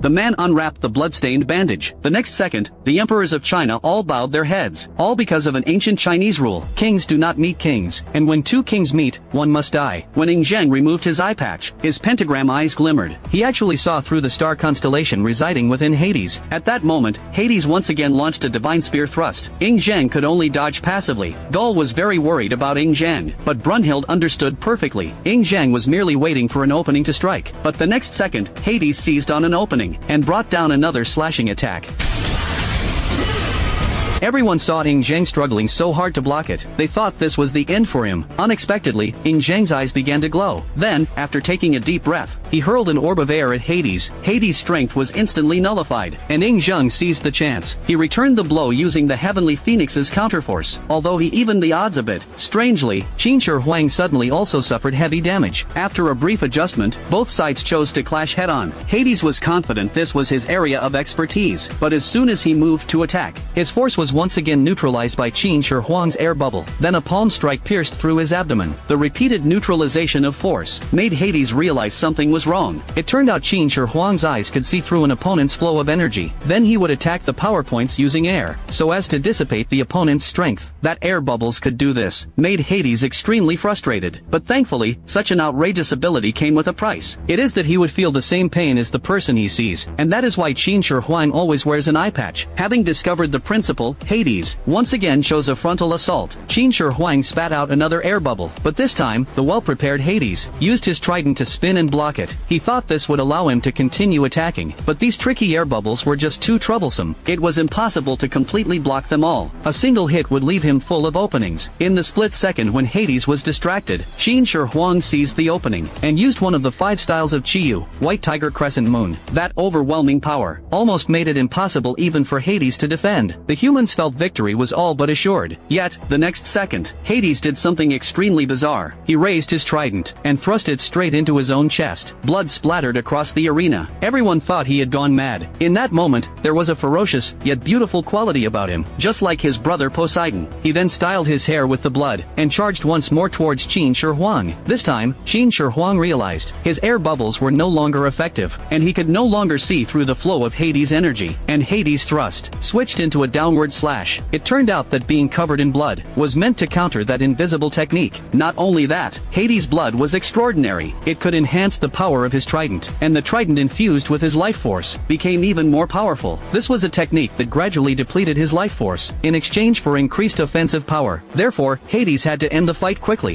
the man unwrapped the blood-stained bandage. The next second, the emperors of China all bowed their heads, all because of an ancient Chinese rule: kings do not meet kings, and when two kings meet, one must die. When Ing Zheng removed his eye patch, his pentagram eyes glimmered. He actually saw through the star constellation residing within Hades. At that moment, Hades once again launched a divine spear thrust. Ing Zheng could only dodge passively. Gaul was very worried about Ing Zheng, but Brunhild understood perfectly. Ing Zheng was merely waiting for an opening to strike. But the next second, Hades seized on an opening, and brought down another slashing attack. Everyone saw Ing Zheng struggling so hard to block it, they thought this was the end for him. Unexpectedly, Ing Zheng's eyes began to glow. Then, after taking a deep breath, he hurled an orb of air at Hades. Hades' strength was instantly nullified, and Ing Zheng seized the chance. He returned the blow using the Heavenly Phoenix's counterforce, although he evened the odds a bit. Strangely, Qin Shi Huang suddenly also suffered heavy damage. After a brief adjustment, both sides chose to clash head-on. Hades was confident this was his area of expertise, but as soon as he moved to attack, his force was once again neutralized by Qin Shi Huang's air bubble. Then a palm strike pierced through his abdomen. The repeated neutralization of force made Hades realize something was wrong. It turned out Qin Shi Huang's eyes could see through an opponent's flow of energy. Then he would attack the power points using air, so as to dissipate the opponent's strength. That air bubbles could do this made Hades extremely frustrated. But thankfully, such an outrageous ability came with a price. It is that he would feel the same pain as the person he sees, and that is why Qin Shi Huang always wears an eye patch. Having discovered the principle, Hades once again chose a frontal assault. Qin Shi Huang spat out another air bubble, but this time, the well-prepared Hades used his trident to spin and block it. He thought this would allow him to continue attacking, but these tricky air bubbles were just too troublesome. It was impossible to completely block them all. A single hit would leave him full of openings. In the split second when Hades was distracted, Qin Shi Huang seized the opening, and used one of the 5 styles of Qiyu, White Tiger Crescent Moon. That overwhelming power almost made it impossible even for Hades to defend. The humans felt victory was all but assured. Yet, the next second, Hades did something extremely bizarre. He raised his trident, and thrust it straight into his own chest. Blood splattered across the arena. Everyone thought he had gone mad. In that moment, there was a ferocious, yet beautiful quality about him, just like his brother Poseidon. He then styled his hair with the blood, and charged once more towards Qin Shi Huang. This time, Qin Shi Huang realized his air bubbles were no longer effective, and he could no longer see through the flow of Hades' energy, and Hades' thrust switched into a downward slash. It turned out that being covered in blood was meant to counter that invisible technique. Not only that, Hades' blood was extraordinary. It could enhance the power of his trident, and the trident infused with his life force became even more powerful. This was a technique that gradually depleted his life force in exchange for increased offensive power. Therefore, Hades had to end the fight quickly.